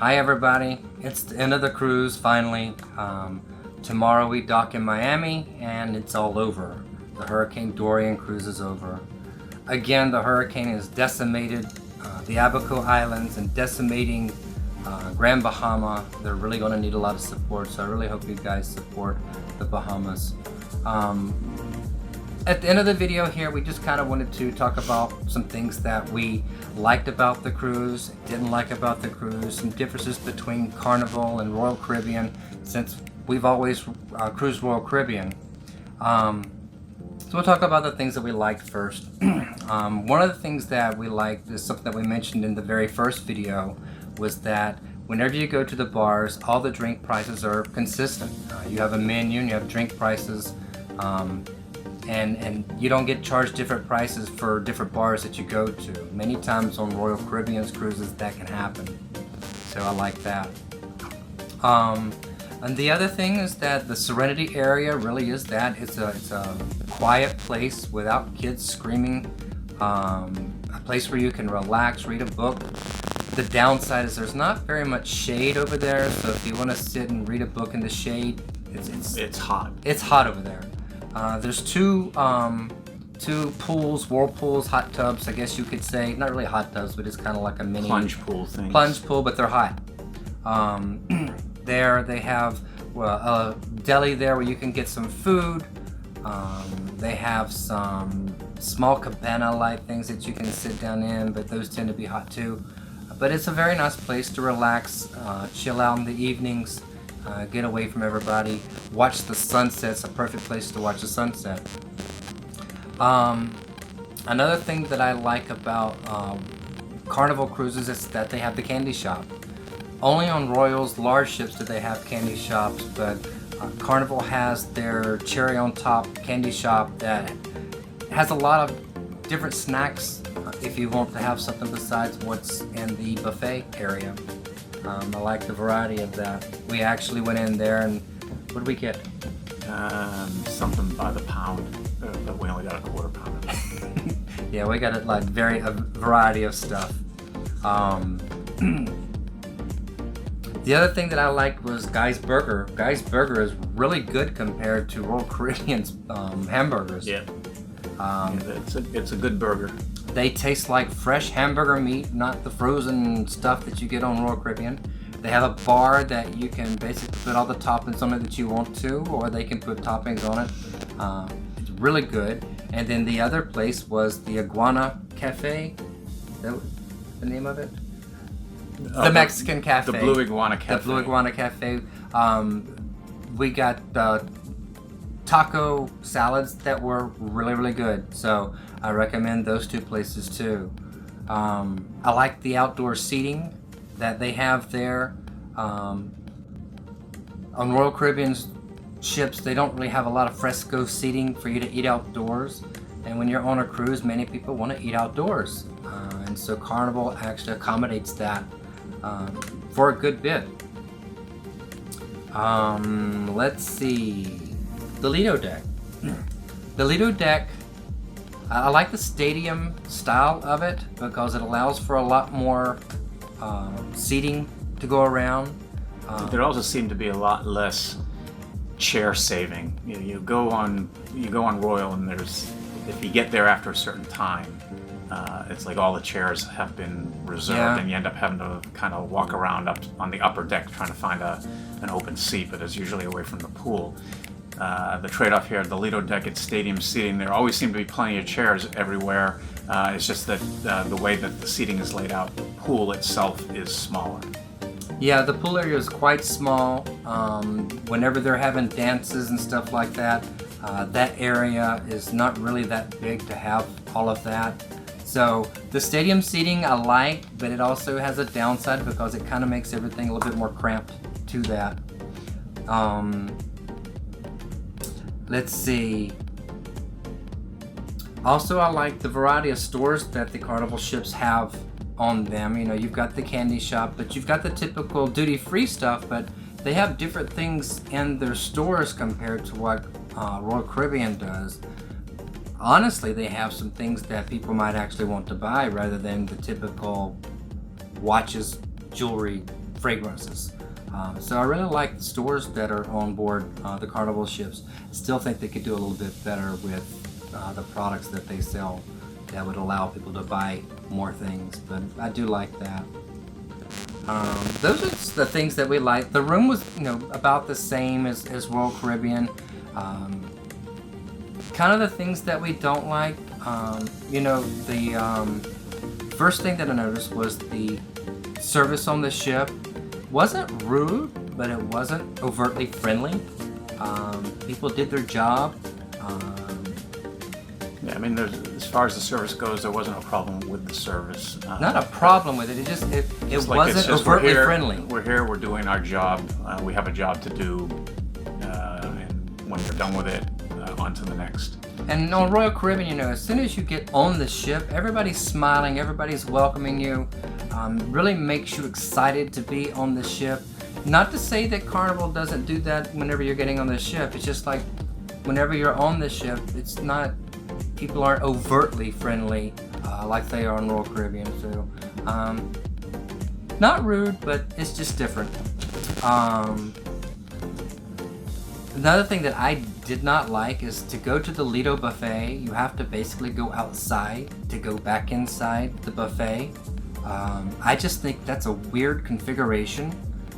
Hi everybody, it's the end of the cruise finally. Tomorrow we dock in Miami and it's all over. The Hurricane Dorian cruise is over. Again, the hurricane has decimated the Abaco Islands and decimating Grand Bahama. They're really going to need a lot of support, so I really hope you guys support the Bahamas. At the end of the video here, we just kind of wanted to talk about some things that we liked about the cruise, didn't like about the cruise, some differences between Carnival and Royal Caribbean, since we've always cruised Royal Caribbean. So we'll talk about the things that we liked first. One of the things that we liked is something that we mentioned in the very first video, was that whenever you go to the bars, all the drink prices are consistent. You have a menu and you have drink prices. And you don't get charged different prices for different bars that you go to. Many times on Royal Caribbean's cruises that can happen. So I like that. And the other thing is that the Serenity area really is that. It's a quiet place without kids screaming. A place where you can relax, read a book. The downside is there's not very much shade over there, so if you want to sit and read a book in the shade, it's hot. It's hot over there. There's two pools, whirlpools, hot tubs, I guess you could say. Not really hot tubs, but it's kind of like a mini plunge pool thing. Plunge pool, but they're hot. There they have a deli there where you can get some food. They have some small cabana-like things that you can sit down in, but those tend to be hot too. But it's a very nice place to relax, chill out in the evenings. Get away from everybody, watch the sunsets, a perfect place to watch the sunset. Another thing that I like about Carnival cruises is that they have the candy shop. Only on Royal's large ships do they have candy shops, but Carnival has their cherry on top candy shop that has a lot of different snacks if you want to have something besides what's in the buffet area. I like the variety of that. We actually went in there and what did we get? Something by the pound, but we only got a quarter pound of it. Yeah, we got a variety of stuff. The other thing that I liked was Guy's Burger. Guy's Burger is really good compared to Royal Caribbean's hamburgers. Yeah. It's a good burger. They taste like fresh hamburger meat, not the frozen stuff that you get on Royal Caribbean. They have a bar that you can basically put all the toppings on it that you want to, or they can put toppings on it. It's really good. And then the other place was the Iguana Cafe. Is that the name of it? The Mexican Cafe. The Blue Iguana Cafe. The Blue Iguana Cafe. We got taco salads that were really, really good. So I recommend those two places too. I like the outdoor seating that they have there. On Royal Caribbean's ships, they don't really have a lot of fresco seating for you to eat outdoors. And when you're on a cruise, many people want to eat outdoors. And so Carnival actually accommodates that for a good bit. Let's see. The Lido deck. The Lido deck, I like the stadium style of it because it allows for a lot more seating to go around. There also seemed to be a lot less chair saving. You go on Royal, and if you get there after a certain time, it's like all the chairs have been reserved, and you end up having to kind of walk around up on the upper deck trying to find an open seat, but it's usually away from the pool. The trade-off here, the Lido deck, it's stadium seating. There always seem to be plenty of chairs everywhere. It's just that the way that the seating is laid out, the pool itself is smaller. Yeah, the pool area is quite small. Whenever they're having dances and stuff like that, that area is not really that big to have all of that. So the stadium seating I like, but it also has a downside because it kind of makes everything a little bit more cramped to that. Let's see. Also, I like the variety of stores that the Carnival ships have on them. You know, you've got the candy shop, but you've got the typical duty-free stuff, but they have different things in their stores compared to what Royal Caribbean does. Honestly, they have some things that people might actually want to buy rather than the typical watches, jewelry fragrances. So I really like the stores that are on board the Carnival ships. Still think they could do a little bit better with the products that they sell that would allow people to buy more things, but I do like that. Those are the things that we like. The room was, about the same as Royal Caribbean. Kind of the things that we don't like, the first thing that I noticed was the service on the ship wasn't rude, but it wasn't overtly friendly. People did their job. Yeah, I mean, as far as the service goes, there wasn't a problem with the service. Not a problem with it. It wasn't overtly friendly. We're here. We're doing our job. We have a job to do, and when we're done with it, on to the next. And on Royal Caribbean, as soon as you get on the ship, everybody's smiling, everybody's welcoming you. Really makes you excited to be on the ship. Not to say that Carnival doesn't do that whenever you're getting on the ship. It's just like whenever you're on the ship, it's not. People aren't overtly friendly like they are on Royal Caribbean. So, not rude, but it's just different. Another thing that I did not like is to go to the Lido buffet, you have to basically go outside to go back inside the buffet. I just think that's a weird configuration.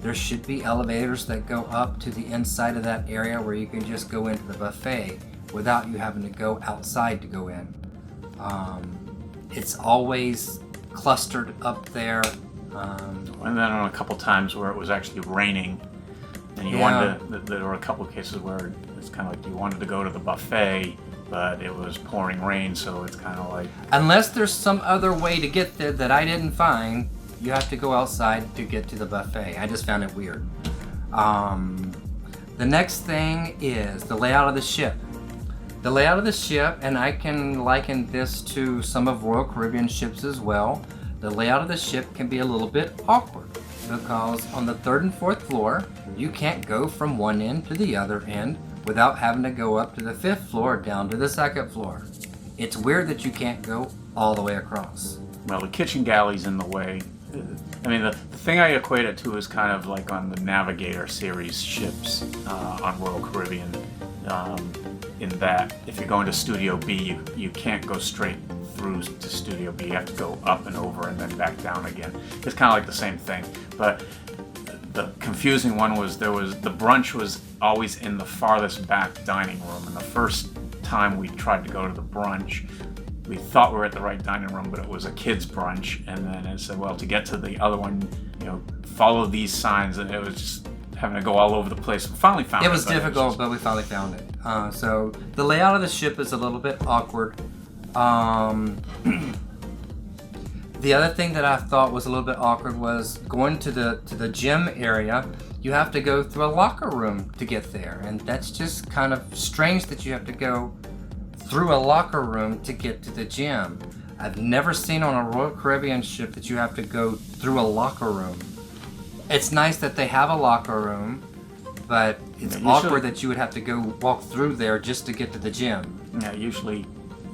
There should be elevators that go up to the inside of that area where you can just go into the buffet without you having to go outside to go in. It's always clustered up there. And then on a couple times where it was actually raining, and you wanted to, there were a couple of cases where it's kind of like you wanted to go to the buffet, but it was pouring rain, so it's kind of like... Unless there's some other way to get there that I didn't find, you have to go outside to get to the buffet. I just found it weird. The next thing is the layout of the ship. The layout of the ship, and I can liken this to some of Royal Caribbean ships as well, the layout of the ship can be a little bit awkward because on the 3rd and 4th floor, you can't go from one end to the other end without having to go up to the 5th floor down to the 2nd floor. It's weird that you can't go all the way across. Well, the kitchen galley's in the way. I mean, the thing I equate it to is kind of like on the Navigator series ships on Royal Caribbean, in that if you're going to Studio B, you can't go straight through to Studio B. You have to go up and over and then back down again. It's kind of like the same thing. But the confusing one was the brunch was always in the farthest back dining room. And the first time we tried to go to the brunch, we thought we were at the right dining room, but it was a kids' brunch. And then it said, well, to get to the other one, follow these signs. And it was just having to go all over the place. We finally found it. It was difficult, but we finally found it. So the layout of the ship is a little bit awkward. The other thing that I thought was a little bit awkward was going to the gym area. You have to go through a locker room to get there, and that's just kind of strange that you have to go through a locker room to get to the gym. I've never seen on a Royal Caribbean ship that you have to go through a locker room. It's nice that they have a locker room, but it's awkward that you would have to go walk through there just to get to the gym. Yeah, usually,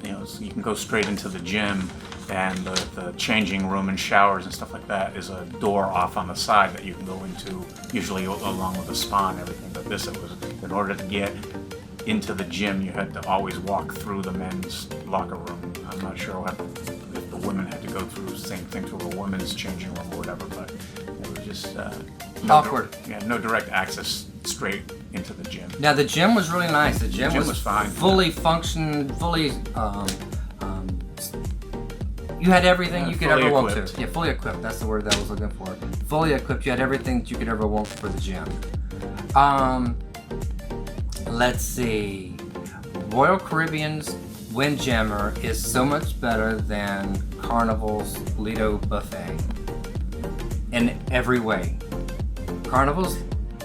so you can go straight into the gym, and the changing room and showers and stuff like that is a door off on the side that you can go into, usually along with the spa and everything. But this, it was in order to get into the gym, you had to always walk through the men's locker room. I'm not sure if the women had to go through the same thing through a women's changing room or whatever, but it was just awkward. No direct access straight into the gym. Now the gym was really nice. The gym was fine. Fully functioned, fully. You had everything you could ever want to. Yeah, fully equipped. That's the word that I was looking for. Fully equipped. You had everything that you could ever want for the gym. Let's see. Royal Caribbean's Windjammer is so much better than Carnival's Lido buffet in every way. Carnival's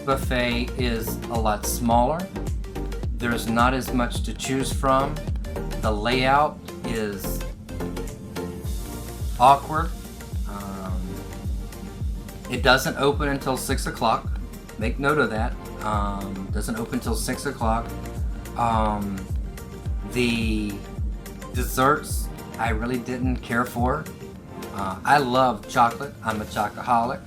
buffet is a lot smaller. There's not as much to choose from. The layout is awkward. It doesn't open until 6 o'clock. Make note of that. Doesn't open until 6 o'clock. The desserts I really didn't care for. I love chocolate. I'm a chocoholic.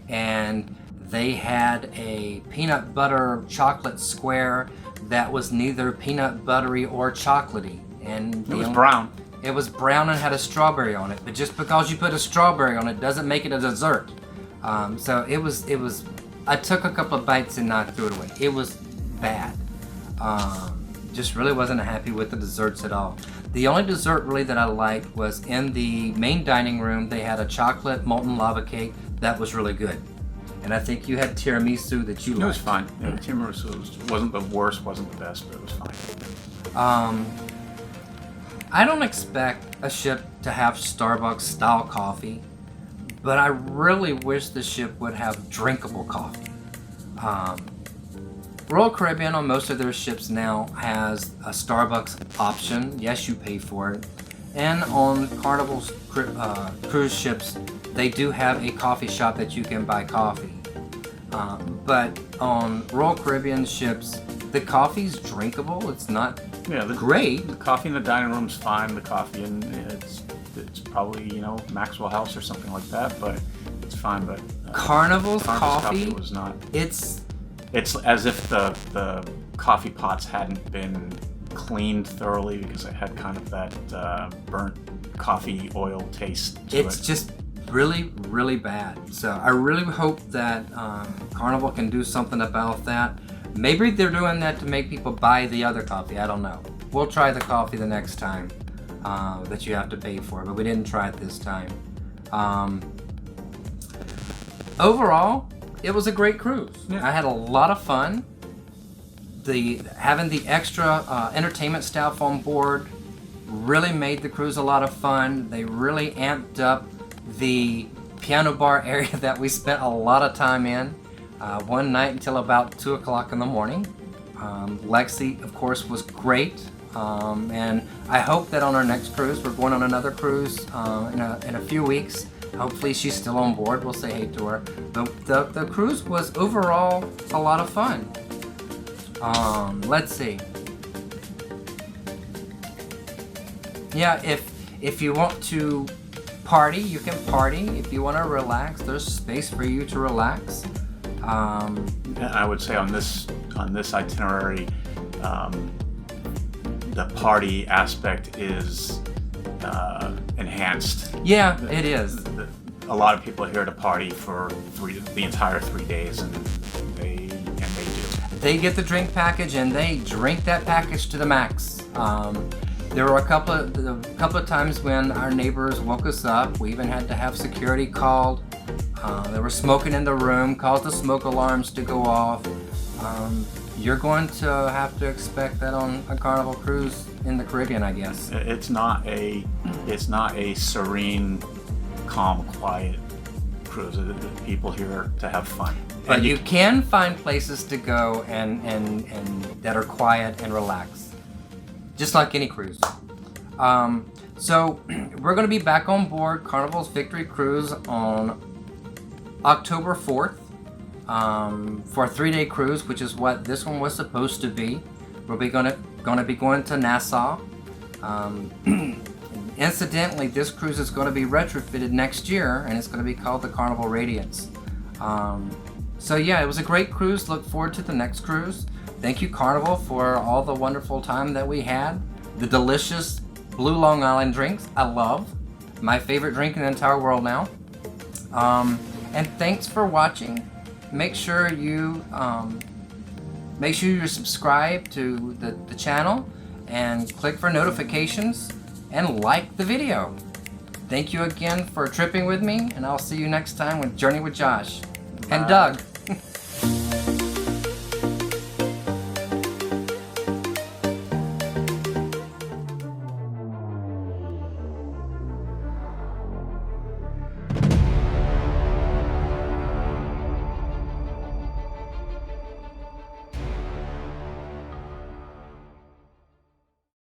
and they had a peanut butter chocolate square that was neither peanut buttery or chocolatey. And It was brown. It was brown and had a strawberry on it, but just because you put a strawberry on it doesn't make it a dessert. So it was. I took a couple of bites and I threw it away. It was bad. Just really wasn't happy with the desserts at all. The only dessert really that I liked was in the main dining room. They had a chocolate molten lava cake that was really good. And I think you had tiramisu that you liked. It was fine. Yeah, tiramisu wasn't the worst, wasn't the best, but it was fine. I don't expect a ship to have Starbucks style coffee, but I really wish the ship would have drinkable coffee. Royal Caribbean on most of their ships now has a Starbucks option. Yes, you pay for it. And on Carnival cruise ships, they do have a coffee shop that you can buy coffee. But on Royal Caribbean ships, the coffee's drinkable. It's not great. The coffee in the dining room's fine. The coffee in it's probably Maxwell House or something like that, but it's fine. But Carnival's coffee was not. It's as if the coffee pots hadn't been cleaned thoroughly because it had kind of that burnt coffee oil taste to it. It's just really, really bad. So I really hope that Carnival can do something about that. Maybe they're doing that to make people buy the other coffee. I don't know. We'll try the coffee the next time that you have to pay for, but we didn't try it this time. Overall, it was a great cruise. Yeah. I had a lot of fun. Having the extra entertainment staff on board really made the cruise a lot of fun. They really amped up the piano bar area that we spent a lot of time in one night until about 2 o'clock in the morning. Lexi, of course, was great. And I hope that on our next cruise, we're going on another cruise in a few weeks. Hopefully she's still on board. We'll say hey to her. The cruise was overall a lot of fun. Let's see. Yeah, if you want to party, you can party. If you want to relax, there's space for you to relax. I would say on this itinerary, the party aspect is enhanced. Yeah, it is. A lot of people are here to party for the entire 3 days, and they do. They get the drink package, and they drink that package to the max. There were a couple of times when our neighbors woke us up. We even had to have security called. They were smoking in the room, caused the smoke alarms to go off. You're going to have to expect that on a Carnival cruise in the Caribbean, I guess. It's not a serene, calm, quiet cruise. People here to have fun. But you can find places to go and that are quiet and relaxed, just like any cruise. So we're going to be back on board Carnival's Victory Cruise on October 4th for a 3-day cruise, which is what this one was supposed to be. We'll be going to be going to Nassau. Incidentally, this cruise is going to be retrofitted next year, and it's going to be called the Carnival Radiance. So yeah, it was a great cruise. Look forward to the next cruise. Thank you, Carnival, for all the wonderful time that we had. The delicious Blue Long Island drinks, I love. My favorite drink in the entire world now. And thanks for watching. Make sure you're subscribed to the channel and click for notifications and like the video. Thank you again for tripping with me, and I'll see you next time with Journey with Josh and Doug.